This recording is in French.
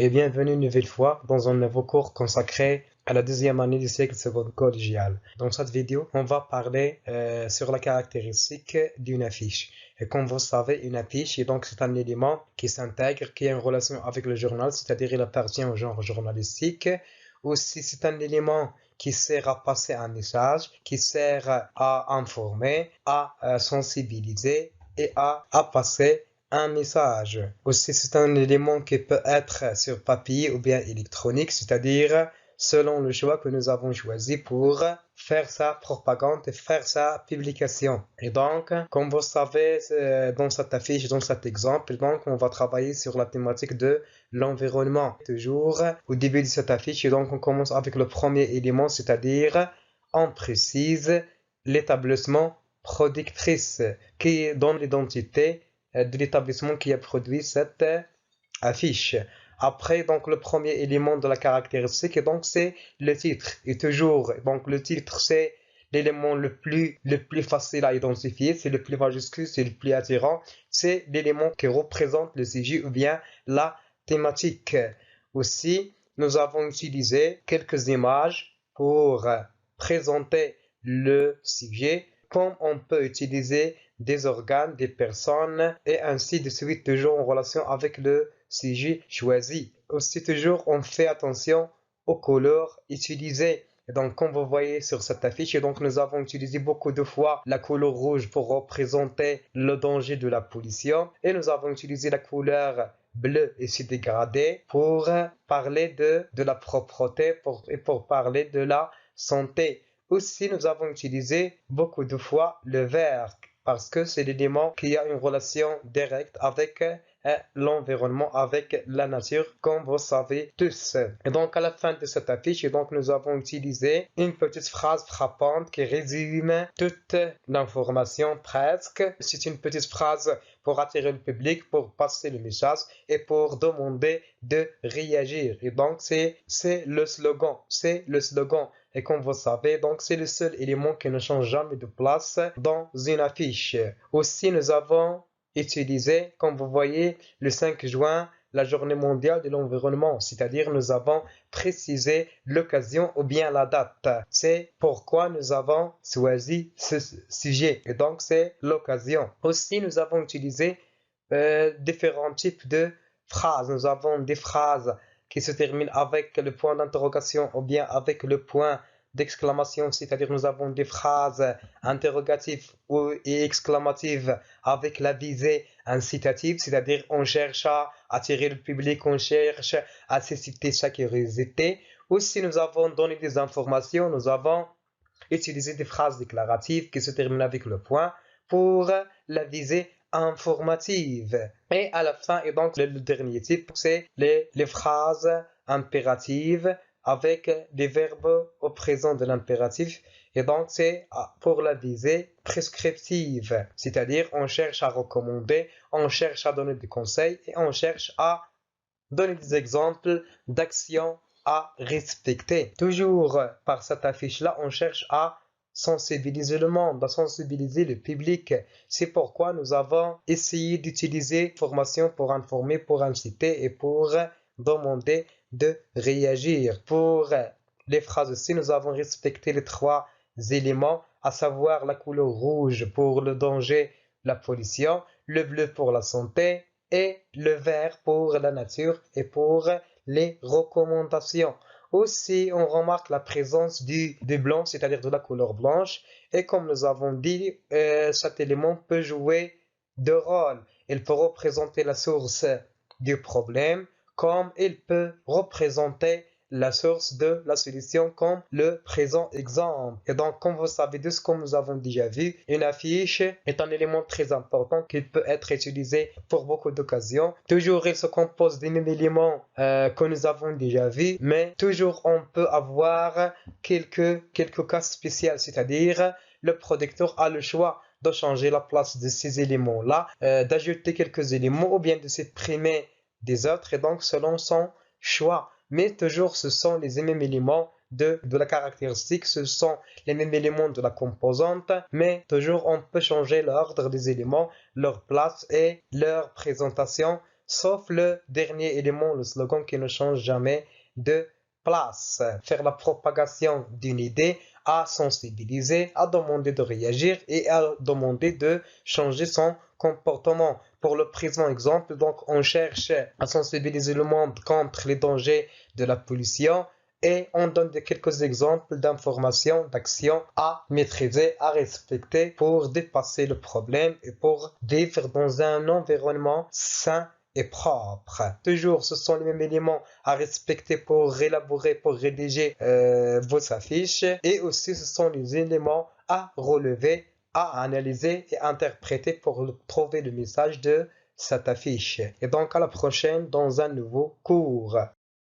et bienvenue une nouvelle fois dans un nouveau cours consacré à la deuxième année du cycle secondaire collégial. Dans cette vidéo, on va parler sur la caractéristique d'une affiche. Et comme vous savez, une affiche, c'est un élément qui s'intègre, qui a une relation avec le journal, c'est-à-dire il appartient au genre journalistique. Aussi, c'est un élément qui sert à passer un message, qui sert à informer, à sensibiliser et à passer un message. Aussi, c'est un élément qui peut être sur papier ou bien électronique, c'est-à-dire selon le choix que nous avons choisi pour faire sa propagande et faire sa publication. Et donc, comme vous savez, dans cette affiche, dans cet exemple, donc, on va travailler sur la thématique de l'environnement. Toujours au début de cette affiche, et donc on commence avec le premier élément, c'est-à-dire on précise l'établissement productrice qui donne l'identité de l'établissement qui a produit cette affiche. Après, donc, le premier élément de la caractéristique, et donc, c'est le titre. Et toujours, donc, le titre, c'est l'élément le plus facile à identifier, c'est le plus majuscule, c'est le plus attirant, c'est l'élément qui représente le sujet ou bien la thématique. Aussi, nous avons utilisé quelques images pour présenter le sujet, comme on peut utiliser des organes, des personnes, et ainsi de suite, toujours en relation avec le sujet choisi. Aussi, toujours, on fait attention aux couleurs utilisées. Et donc, comme vous voyez sur cette affiche, et donc, nous avons utilisé beaucoup de fois la couleur rouge pour représenter le danger de la pollution, et nous avons utilisé la couleur bleue ici dégradée pour parler de la propreté et pour parler de la santé. Aussi, nous avons utilisé beaucoup de fois le vert parce que c'est l'élément qui a une relation directe avec l'environnement, avec la nature, comme vous savez tous. Et donc, à la fin de cette affiche, donc, nous avons utilisé une petite phrase frappante qui résume toute l'information presque. C'est une petite phrase pour attirer le public, pour passer le message et pour demander de réagir. Et donc, c'est le slogan. C'est le slogan. Et comme vous savez, donc c'est le seul élément qui ne change jamais de place dans une affiche. Aussi, nous avons utilisé, comme vous voyez, le 5 juin, la journée mondiale de l'environnement, c'est-à-dire nous avons précisé l'occasion ou bien la date. C'est pourquoi nous avons choisi ce sujet. Et donc, c'est l'occasion. Aussi, nous avons utilisé différents types de phrases. Nous avons des phrases qui se termine avec le point d'interrogation ou bien avec le point d'exclamation, c'est-à-dire nous avons des phrases interrogatives et exclamatives avec la visée incitative, c'est-à-dire on cherche à attirer le public, on cherche à susciter sa curiosité. Aussi, nous avons donné des informations, nous avons utilisé des phrases déclaratives qui se terminent avec le point pour la visée informative. Et à la fin, et donc le dernier type, c'est les phrases impératives avec des verbes au présent de l'impératif. Et donc c'est pour la visée prescriptive, c'est-à-dire on cherche à recommander, on cherche à donner des conseils et on cherche à donner des exemples d'actions à respecter. Toujours par cette affiche-là, on cherche à sensibiliser le monde, à sensibiliser le public. C'est pourquoi nous avons essayé d'utiliser l'information pour informer, pour inciter et pour demander de réagir. Pour les phrases aussi, nous avons respecté les trois éléments, à savoir la couleur rouge pour le danger, la pollution, le bleu pour la santé et le vert pour la nature et pour les recommandations. Aussi, on remarque la présence du blanc, c'est-à-dire de la couleur blanche. Et comme nous avons dit, cet élément peut jouer deux rôles. Il peut représenter la source du problème, comme il peut représenter la source de la solution, comme le présent exemple. Et donc, comme vous savez, de ce que nous avons déjà vu, une affiche est un élément très important qui peut être utilisé pour beaucoup d'occasions. Toujours, il se compose des mêmes éléments que nous avons déjà vus, mais toujours on peut avoir quelques cas spéciaux, c'est-à-dire le producteur a le choix de changer la place de ces éléments-là, d'ajouter quelques éléments ou bien de supprimer des autres, et donc selon son choix. Mais toujours ce sont les mêmes éléments de la caractéristique, ce sont les mêmes éléments de la composante, mais toujours on peut changer l'ordre des éléments, leur place et leur présentation sauf le dernier élément, le slogan qui ne change jamais de place. Faire la propagation d'une idée, à sensibiliser, à demander de réagir et à demander de changer son comportement. Pour le présent exemple, donc on cherche à sensibiliser le monde contre les dangers de la pollution et on donne quelques exemples d'informations, d'actions à maîtriser, à respecter pour dépasser le problème et pour vivre dans un environnement sain et propre. Toujours, ce sont les mêmes éléments à respecter pour élaborer, pour rédiger vos affiches. Et aussi, ce sont les éléments à relever, à analyser et interpréter pour trouver le message de cette affiche. Et donc, à la prochaine dans un nouveau cours.